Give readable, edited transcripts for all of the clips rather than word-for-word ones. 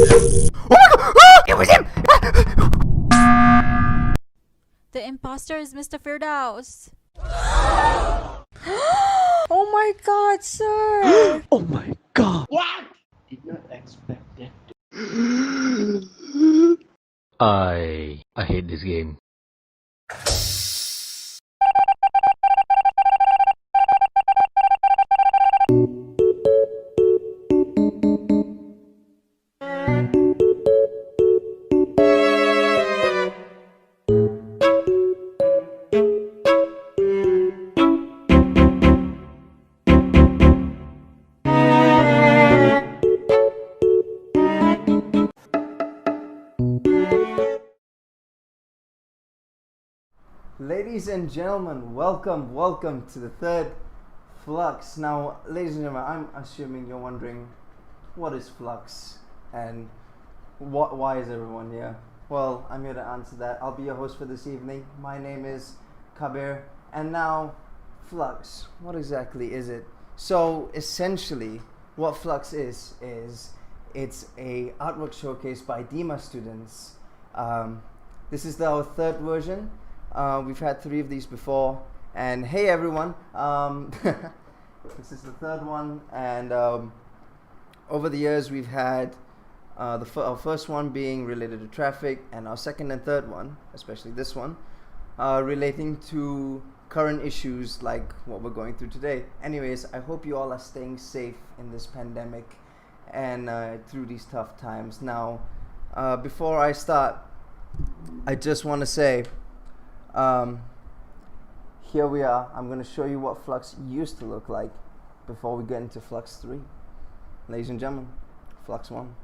Oh my god! Ah! It was him! The imposter is Mr. Firdaus. Oh my god, sir! Oh my god! What? Did not expect that. I hate this game. Ladies and gentlemen, welcome to the third Flux. Now, ladies and gentlemen, I'm assuming you're wondering, what is Flux and why is everyone here? Well, I'm here to answer that. I'll be your host for this evening. My name is Kabir, and now Flux. What exactly is it? So, essentially, what Flux is it's a artwork showcase by DEMA students. This is our third version. We've had 3 of these before, and hey everyone, this is the third one, and over the years we've had our first one being related to traffic, and our second and third one, especially this one, relating to current issues like what we're going through today. Anyways, I hope you all are staying safe in this pandemic and through these tough times. Now, before I start, I just want to say, here we are. I'm going to show you what Flux used to look like before we get into Flux 3. Ladies and gentlemen, Flux 1.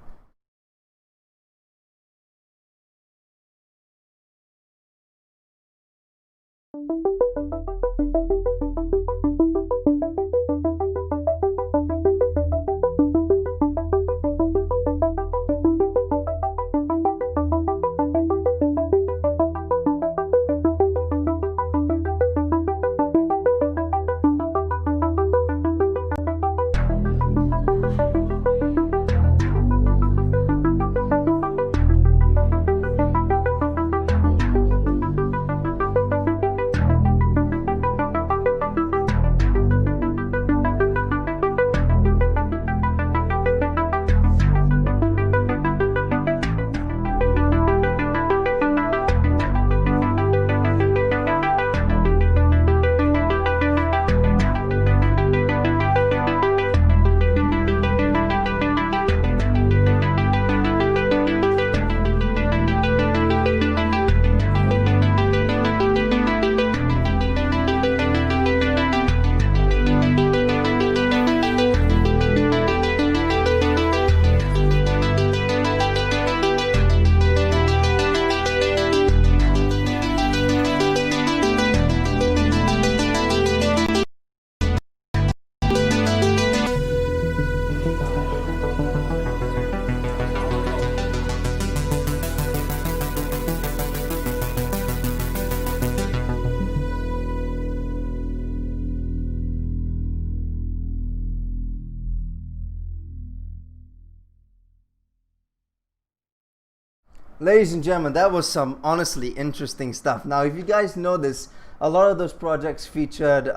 Ladies and gentlemen, that was some honestly interesting stuff. Now, if you guys know this, a lot of those projects featured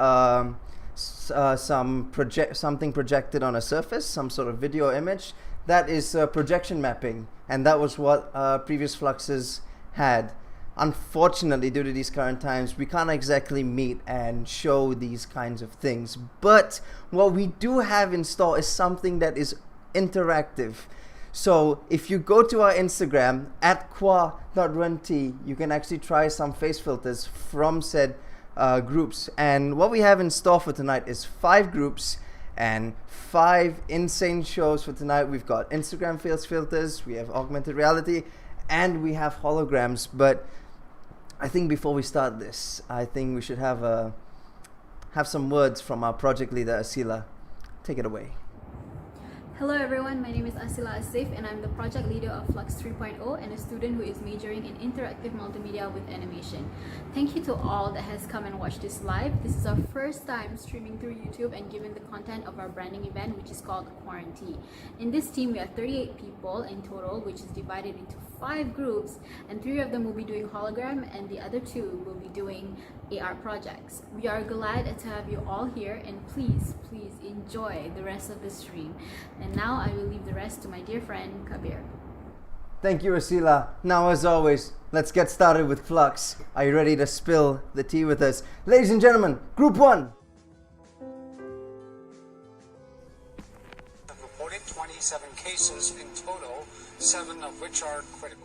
something projected on a surface, some sort of video image. That is projection mapping, and that was what previous Fluxes had. Unfortunately, due to these current times, we can't exactly meet and show these kinds of things. But what we do have in store is something that is interactive. So if you go to our Instagram at qua.runty, you can actually try some face filters from said groups. And what we have in store for tonight is 5 groups and 5 insane shows for tonight. We've got Instagram face filters, we have augmented reality, and we have holograms. But I think before we start this, I think we should have some words from our project leader, Asila. Take it away. Hello everyone, my name is Asila Asif and I'm the project leader of Flux 3.0 and a student who is majoring in interactive multimedia with animation. Thank you to all that has come and watched this live. This is our first time streaming through YouTube and giving the content of our branding event, which is called Quarantea. In this team, we have 38 people in total, which is divided into 5 groups, and 3 of them will be doing hologram and the other 2 will be doing AR projects. We are glad to have you all here, and please enjoy the rest of the stream. And now I will leave the rest to my dear friend Kabir. Thank you, Asila. Now, as always, let's get started with Flux. Are you ready to spill the tea with us? Ladies and gentlemen, Group 1. Have reported 27 cases in total, 7 of which are critical.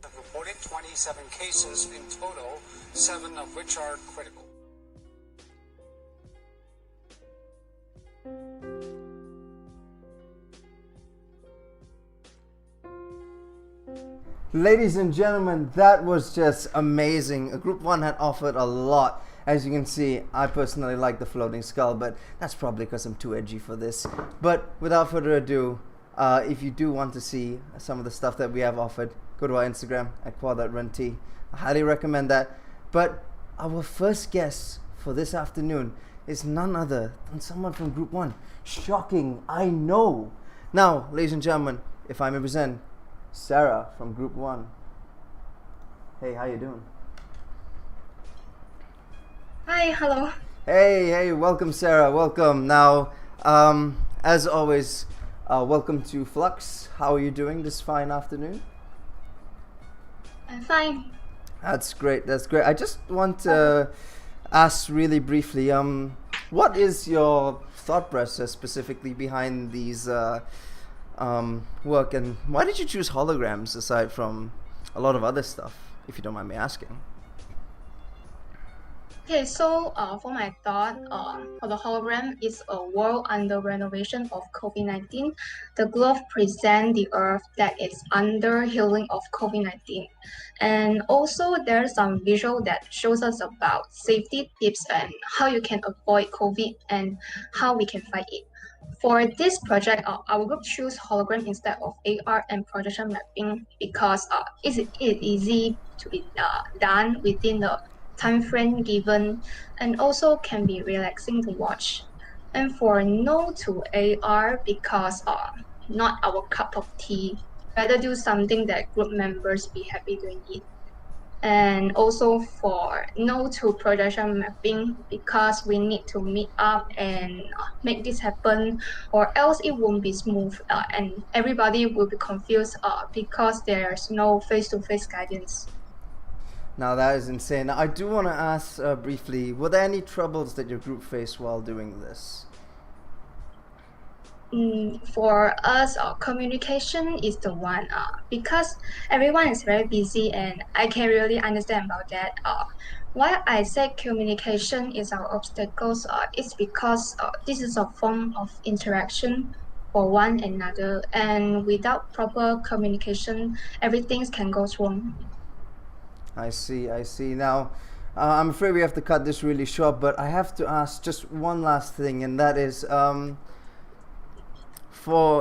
Have reported 27 cases in total, 7 of which are critical. Ladies and gentlemen, that was just amazing. Group 1 had offered a lot. As you can see, I personally like the floating skull, but that's probably because I'm too edgy for this. But without further ado, if you do want to see some of the stuff that we have offered, go to our Instagram at quad.runt. I highly recommend that. But our first guest for this afternoon is none other than someone from Group 1. Shocking, I know. Now, ladies and gentlemen, if I may present Sarah from Group 1. Hey, how you doing? Hi, hello. Hey, welcome Sarah, welcome. Now, as always, welcome to Flux. How are you doing this fine afternoon? I'm fine. That's great, that's great. I just want to ask really briefly, what is your thought process specifically behind these work, and why did you choose holograms aside from a lot of other stuff, if you don't mind me asking? Okay, so for my thought, for the hologram is a world under renovation of COVID-19. The globe presents the earth that is under healing of COVID-19. And also there's some visual that shows us about safety tips and how you can avoid COVID and how we can fight it. For this project, our group choose hologram instead of AR and projection mapping because it's easy to be done within the time frame given, and also can be relaxing to watch. And for no to AR because not our cup of tea. Rather do something that group members be happy doing it. And also for no to projection mapping because we need to meet up and make this happen, or else it won't be smooth and everybody will be confused because there's no face-to-face guidance. Now that is insane. Now, I do want to ask briefly, were there any troubles that your group faced while doing this? For us, communication is the one because everyone is very busy, and I can really understand about that. Why I say communication is our obstacles is because this is a form of interaction for one another, and without proper communication, everything can go wrong. I see. Now, I'm afraid we have to cut this really short, but I have to ask just one last thing, and that is,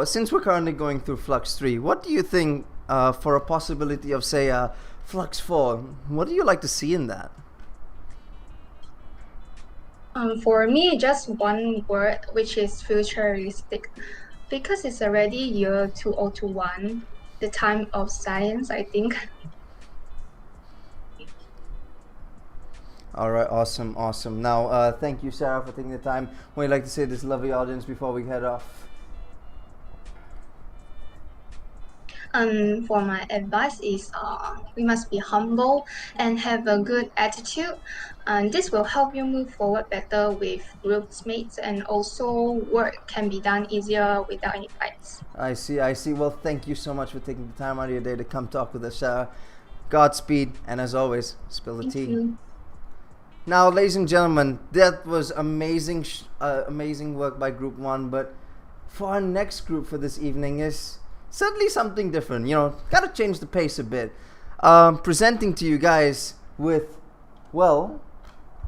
since we're currently going through Flux 3, what do you think for a possibility of, say, Flux 4? What do you like to see in that? For me, just one word, which is futuristic, because it's already year 2021, the time of science, I think. All right, awesome, awesome. Now, thank you, Sarah, for taking the time. What would you like to say to this lovely audience before we head off? For my advice is we must be humble and have a good attitude. And this will help you move forward better with groups mates, and also work can be done easier without any fights. I see, I see. Well, thank you so much for taking the time out of your day to come talk with us, Sarah. Godspeed, and as always, spill the Thank tea. you. Now, ladies and gentlemen, that was amazing, amazing work by Group One. But for our next group for this evening is certainly something different. You know, got to change the pace a bit. Presenting to you guys with, well,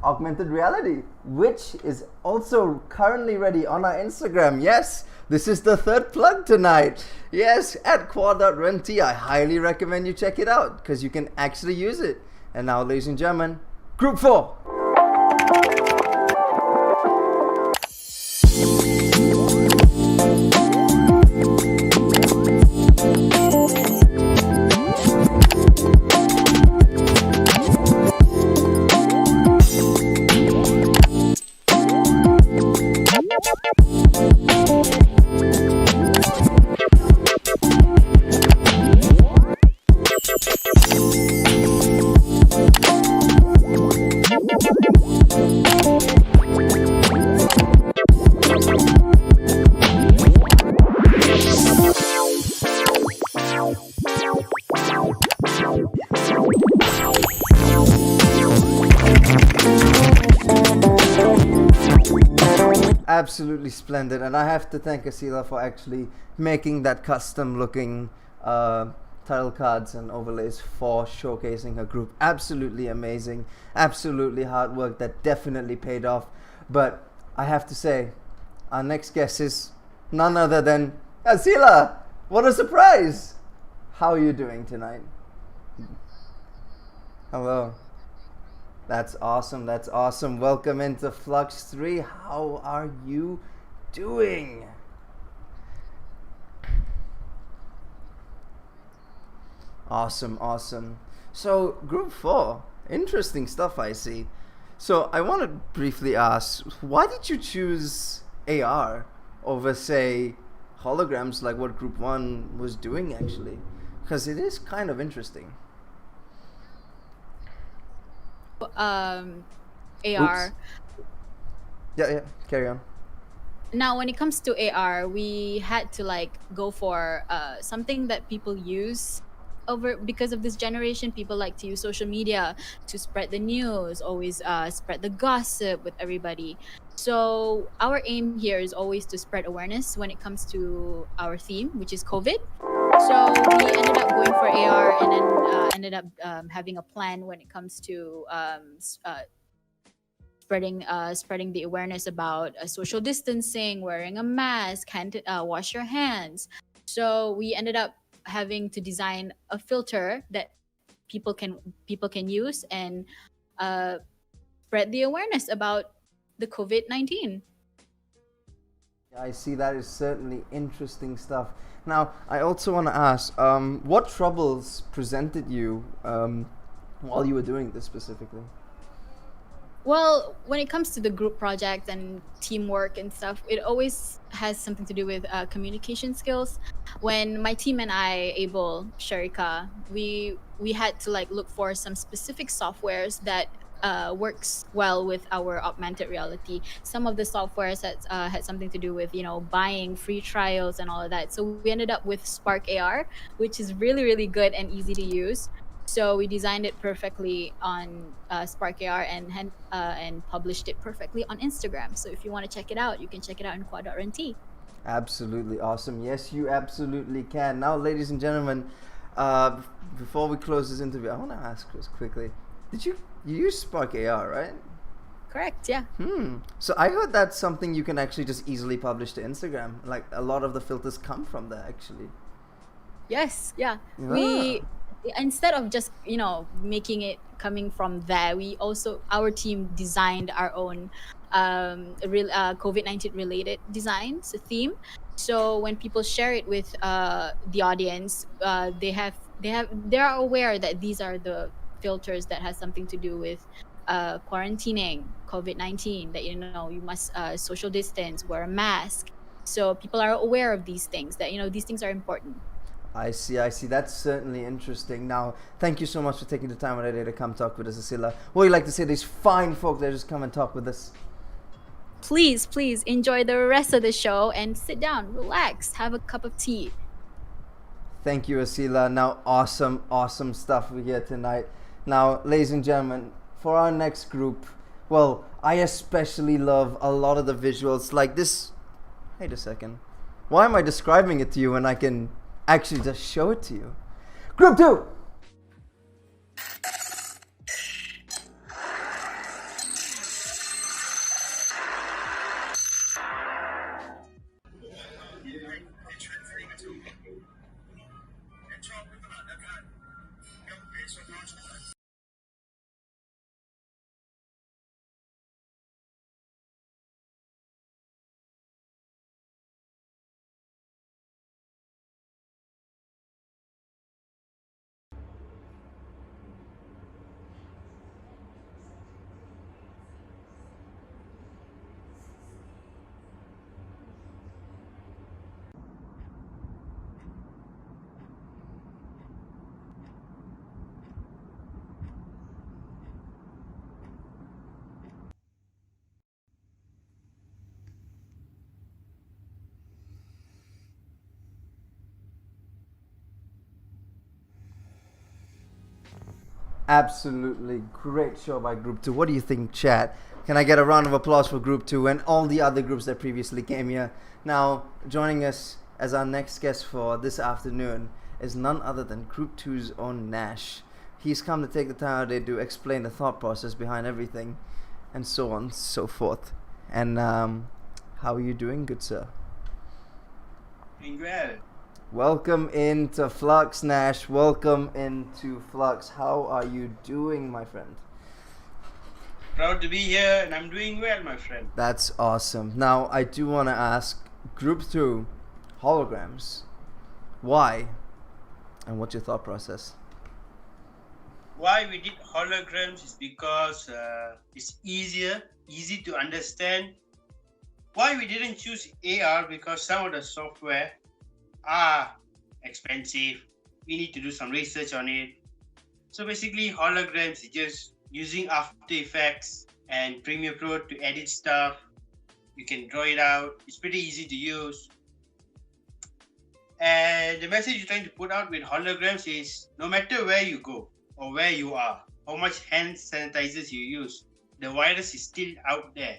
augmented reality, which is also currently ready on our Instagram. Yes, this is the third plug tonight. Yes, at Quarantea. I highly recommend you check it out because you can actually use it. And now, ladies and gentlemen, Group 4. Absolutely splendid, and I have to thank Asila for actually making that custom looking title cards and overlays for showcasing her group. Absolutely amazing, absolutely hard work that definitely paid off. But I have to say, our next guest is none other than Asila. What a surprise! How are you doing tonight? Hello. That's awesome. That's awesome. Welcome into Flux 3. How are you doing? Awesome. Awesome. So, Group 4. Interesting stuff, I see. So, I want to briefly ask, why did you choose AR over, say, holograms like what Group 1 was doing, actually? Because it is kind of interesting. AR. Yeah, carry on. Now, when it comes to AR, we had to like go for something that people use over because of this generation. People like to use social media to spread the news, always spread the gossip with everybody. So our aim here is always to spread awareness when it comes to our theme, which is COVID. So we ended up going for AR, and then ended up having a plan when it comes to spreading the awareness about social distancing, wearing a mask, wash your hands. So we ended up having to design a filter that people can use and uh, spread the awareness about the COVID-19. I see, that is certainly interesting stuff. Now, I also want to ask, what troubles presented you while you were doing this specifically? Well, when it comes to the group project and teamwork and stuff, it always has something to do with communication skills. When my team and I, Abel, Sharika, we had to like look for some specific softwares that works well with our augmented reality. Some of the softwares had something to do with buying free trials and all of that. So we ended up with Spark AR, which is really really good and easy to use. So we designed it perfectly on Spark AR and published it perfectly on Instagram. So if you want to check it out, you can check it out in quad.rnt. Absolutely awesome. Yes, you absolutely can. Now, ladies and gentlemen, before we close this interview, I want to ask Chris quickly. Did you use Spark AR, right? Correct, yeah. So I heard that's something you can actually just easily publish to Instagram. Like a lot of the filters come from there, actually. Yes, yeah. Ah. Instead of just making it coming from there, our team designed our own COVID-19 related designs, a theme. So when people share it with the audience, they are aware that these are the filters that has something to do with quarantining COVID-19. That you must social distance, wear a mask. So people are aware of these things. That these things are important. I see, I see. That's certainly interesting. Now, thank you so much for taking the time out of your day to come talk with us, Asila. What would you like to say to these fine folk that just come and talk with us? Please enjoy the rest of the show and sit down, relax, have a cup of tea. Thank you, Asila. Now, awesome stuff we hear tonight. Now, ladies and gentlemen, for our next group, well, I especially love a lot of the visuals like this. Wait a second. Why am I describing it to you when I can actually just show it to you? Group 2! Absolutely great show by Group 2. What do you think, chat? Can I get a round of applause for Group 2 and all the other groups that previously came here? Now, joining us as our next guest for this afternoon is none other than Group 2's own Nash. He's come to take the time today to explain the thought process behind everything and so on and so forth. And how are you doing, good sir? Doing well. Welcome into Flux, Nash. Welcome into Flux. How are you doing, my friend? Proud to be here, and I'm doing well, my friend. That's awesome. Now, I do want to ask Group 2, holograms. Why? And what's your thought process? Why we did holograms is because it's easy to understand. Why we didn't choose AR? Because some of the software are expensive. We need to do some research on it. So basically, holograms is just using After Effects and Premiere Pro to edit stuff. You can draw it out. It's pretty easy to use. And the message you're trying to put out with holograms is no matter where you go or where you are, how much hand sanitizers you use, the virus is still out there.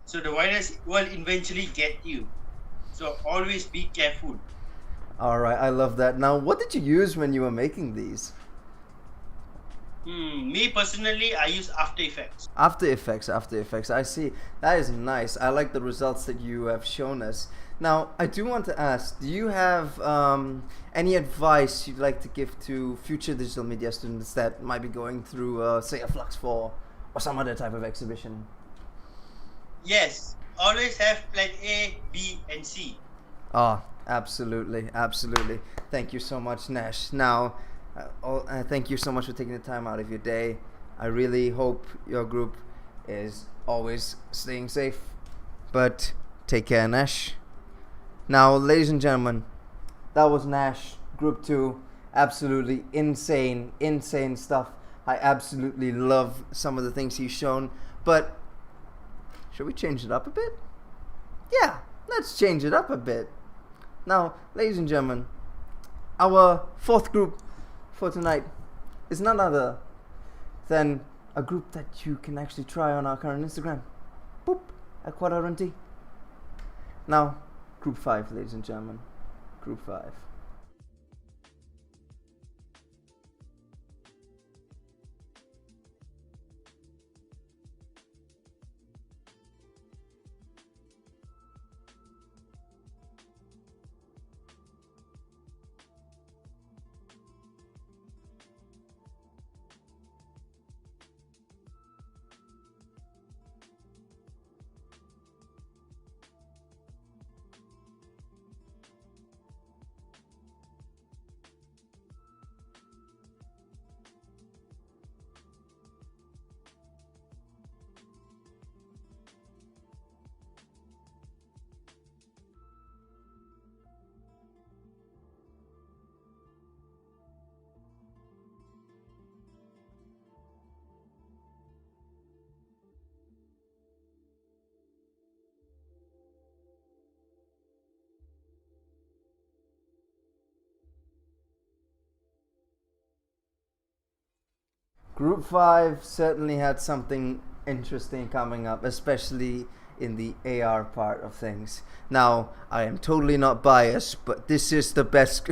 So the virus will eventually get you. So always be careful. Alright, I love that. Now, what did you use when you were making these? Me personally, I use After Effects. After Effects. I see. That is nice. I like the results that you have shown us. Now, I do want to ask, do you have any advice you'd like to give to future digital media students that might be going through, say, a Flux 4 or some other type of exhibition? Yes, always have plan A, B, and C. Oh, absolutely. Thank you so much, Nash. Now, thank you so much for taking the time out of your day. I really hope your group is always staying safe. But take care, Nash. Now, ladies and gentlemen, that was Nash, Group 2. Absolutely insane stuff. I absolutely love some of the things he's shown. But should we change it up a bit? Yeah, let's change it up a bit. Now, ladies and gentlemen, our fourth group for tonight is none other than a group that you can actually try on our current Instagram. Boop, at Quarantea. Now, Group 5, ladies and gentlemen. Group 5. Group 5 certainly had something interesting coming up, especially in the AR part of things. Now, I am totally not biased, but this is the best.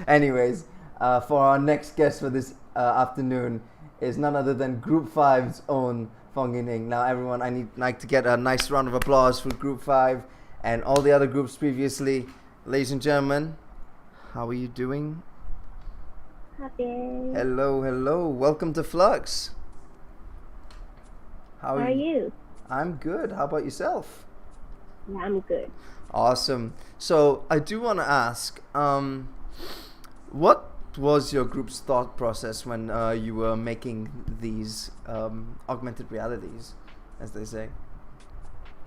Anyways, for our next guest for this afternoon is none other than Group 5's own Fong Yining. Now, everyone, I need like to get a nice round of applause for Group 5 and all the other groups previously. Ladies and gentlemen, how are you doing? Happy. Hello, hello. Welcome to Flux. How are you? I'm good. How about yourself? Yeah, I'm good. Awesome. So I do want to ask, what was your group's thought process when you were making these augmented realities, as they say?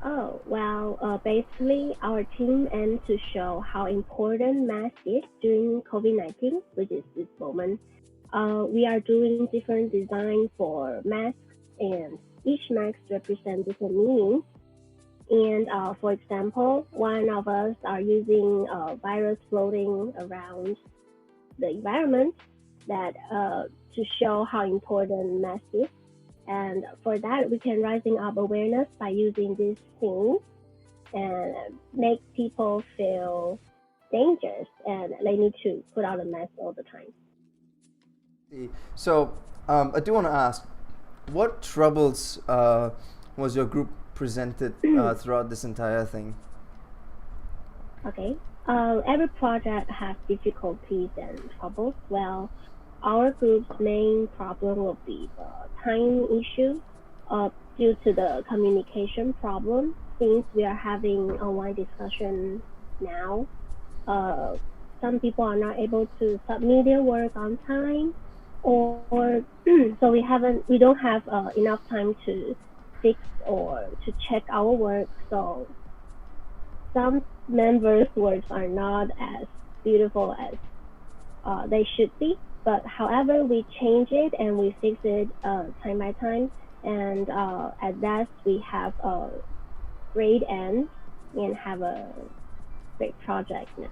Oh, well, basically, our team aims to show how important mask is during COVID-19, which is this moment. We are doing different design for masks, and each mask represents different meanings. And for example, one of us are using a virus floating around the environment that to show how important mask is. And for that, we can rising up awareness by using this thing and make people feel dangerous and they need to put out a mask all the time. So I do want to ask, what troubles was your group presented throughout this entire thing? Okay. Every project has difficulties and troubles. Well, our group's main problem will be the time issue due to the communication problem. Since we are having online discussion now, some people are not able to submit their work on time, or so we don't have enough time to fix or to check our work. So some members' works are not as beautiful as they should be. But however, we change it and we fix it time by time. And at last, we have a great end and have a great project now.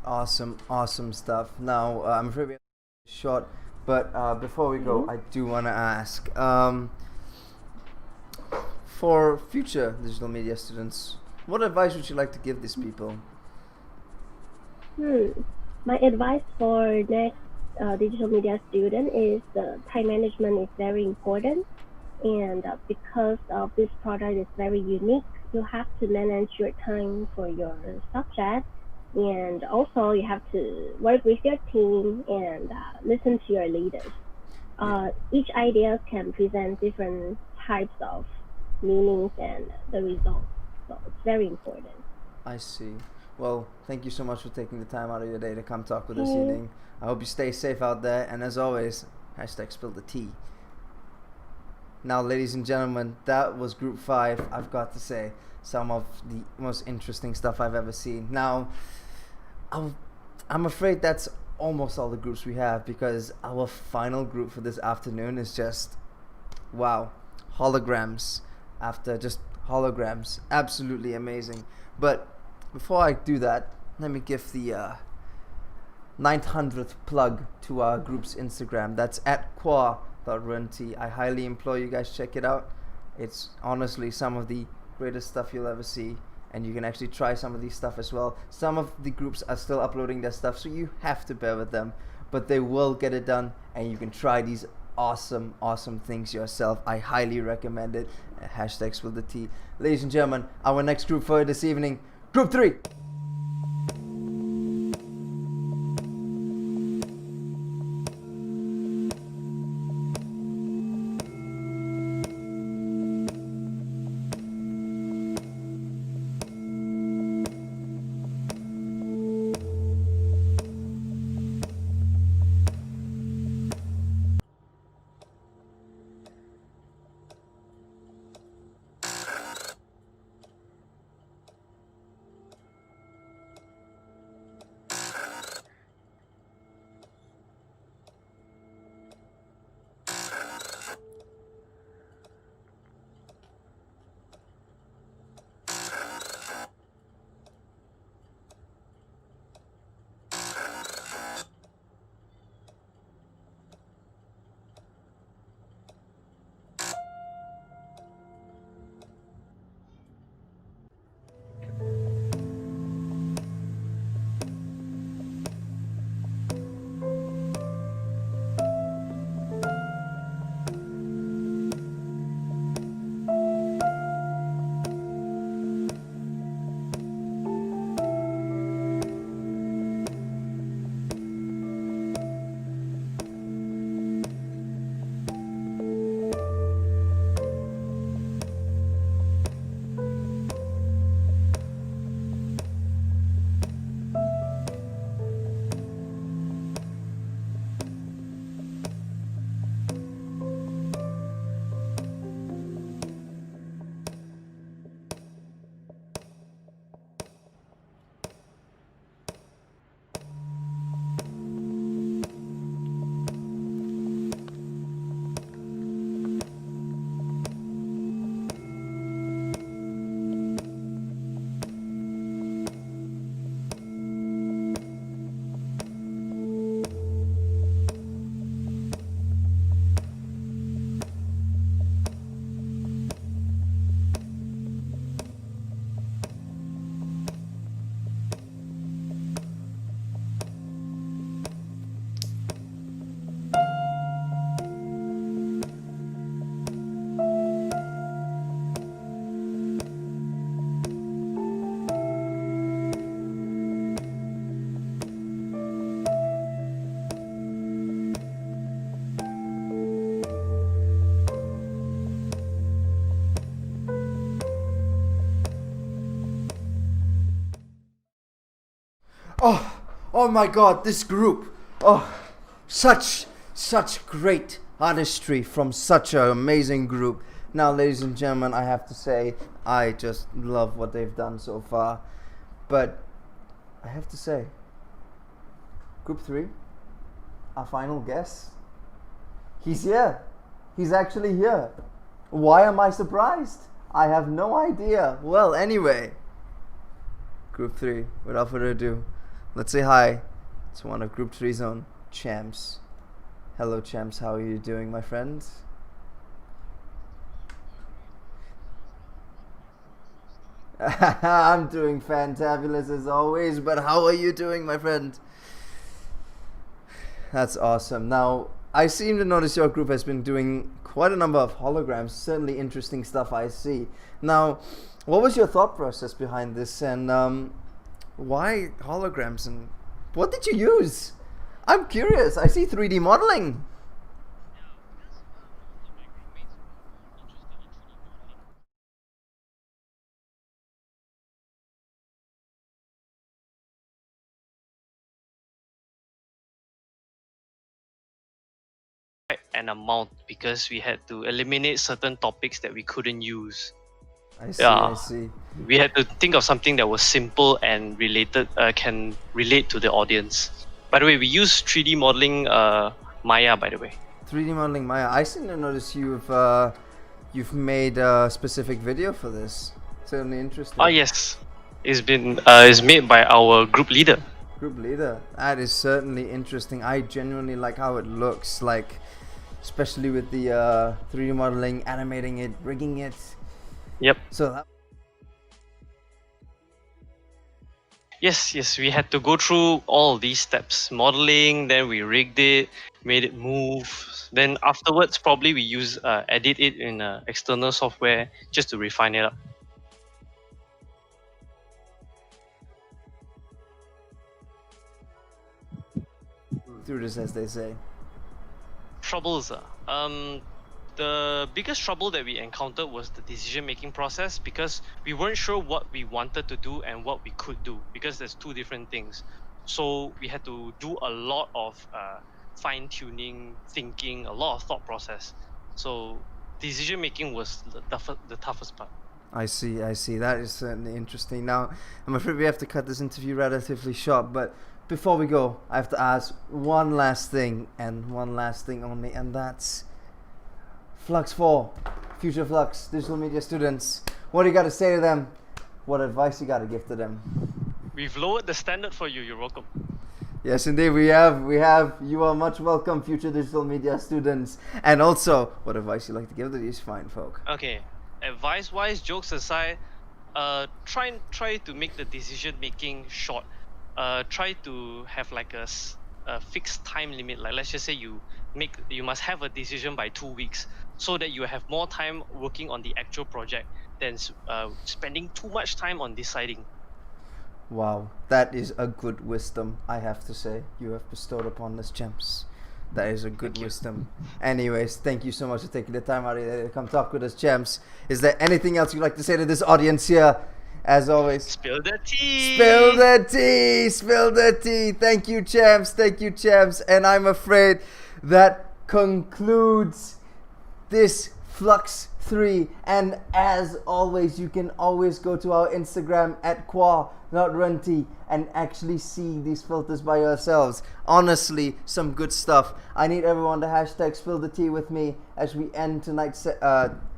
Awesome, awesome stuff. Now, I'm afraid we're short, but before we go, I do want to ask, for future digital media students, what advice would you like to give these people? My advice for next digital media student is time management is very important, and because of this product is very unique, you have to manage your time for your subject, and also you have to work with your team and listen to your leaders. Each idea can present different types of meanings and the results, so it's very important. I see. Well, thank you so much for taking the time out of your day to come talk with us, Yining. I hope you stay safe out there, and as always, hashtag spill the tea. Now, ladies and gentlemen, that was Group 5. I've got to say, some of the most interesting stuff I've ever seen. Now, I'm afraid that's almost all the groups we have, because our final group for this afternoon is just, wow, holograms after just holograms. Absolutely amazing. But before I do that, let me give the 900th plug to our group's Instagram. That's at qua.runti. I highly implore you guys check it out. It's honestly some of the greatest stuff you'll ever see, and you can actually try some of these stuff as well. Some of the groups are still uploading their stuff, so you have to bear with them, but they will get it done, and you can try these awesome things yourself. I highly recommend it. Hashtag spill the tea. Ladies and gentlemen, our next group for this evening, Group 3. Oh my god, this group. Oh, such great artistry from such an amazing group. Now, ladies and gentlemen, I have to say, I just love what they've done so far. But I have to say, Group 3, our final guest, he's here. He's actually here. Why am I surprised? I have no idea. Well, anyway, Group 3, without further ado, let's say hi to one of Group 3's own, Champs. Hello, Champs. How are you doing, my friend? I'm doing fantabulous as always, but how are you doing, my friend? That's awesome. Now, I seem to notice your group has been doing quite a number of holograms. Certainly interesting stuff I see. Now, what was your thought process behind this, and why holograms, and what did you use? I'm curious. I see 3D modeling. An amount because we had to eliminate certain topics that we couldn't use. I see. We had to think of something that was simple and related, can relate to the audience. By the way, we use 3D modeling Maya, by the way. 3D modeling Maya. I seem to notice you've made a specific video for this. Certainly interesting. Oh yes, it's made by our group leader. Group leader. That is certainly interesting. I genuinely like how it looks, like especially with the 3D modeling, animating it, rigging it. Yep. So Yes, we had to go through all these steps. Modeling, then we rigged it, made it move. Then afterwards, probably we edit it in external software just to refine it up. through this, as they say. Troubles. The biggest trouble that we encountered was the decision-making process, because we weren't sure what we wanted to do and what we could do, because there's two different things. So we had to do a lot of fine-tuning, thinking, a lot of thought process. So decision-making was the toughest part. I see. That is certainly interesting. Now, I'm afraid we have to cut this interview relatively short, but before we go, I have to ask one last thing, and one last thing only, and that's Flux 4, future Flux, digital media students. What do you got to say to them? What advice you got to give to them? We've lowered the standard for you. You're welcome. Yes, indeed, we have. You are much welcome, future digital media students. And also, what advice you like to give to these fine folk? Okay, advice-wise, jokes aside, try to make the decision-making short. Try to have like a fixed time limit. Like, let's just say you must have a decision by 2 weeks, so that you have more time working on the actual project than spending too much time on deciding. Wow, that is a good wisdom, I have to say, you have bestowed upon us, Champs. That is a good wisdom. Anyways, thank you so much for taking the time out of to come talk with us, Champs. Is there anything else you'd like to say to this audience here? As always, spill the tea. Spill the tea. Spill the tea. Thank you, Champs. Thank you, Champs. And I'm afraid that concludes this Flux 3. And as always, you can always go to our Instagram at qua.runty and actually see these filters by yourselves. Honestly, some good stuff. I need everyone to hashtag spill the tea with me as we end tonight's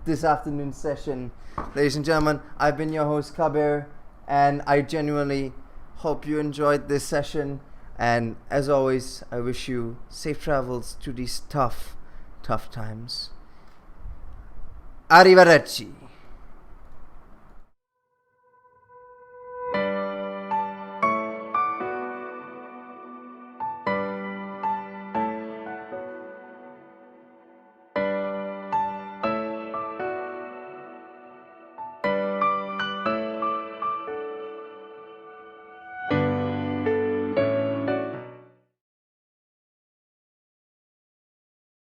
this afternoon's session. Ladies and gentlemen, I've been your host Kabir, and I genuinely hope you enjoyed this session. And as always, I wish you safe travels to these tough times. Arrivederci.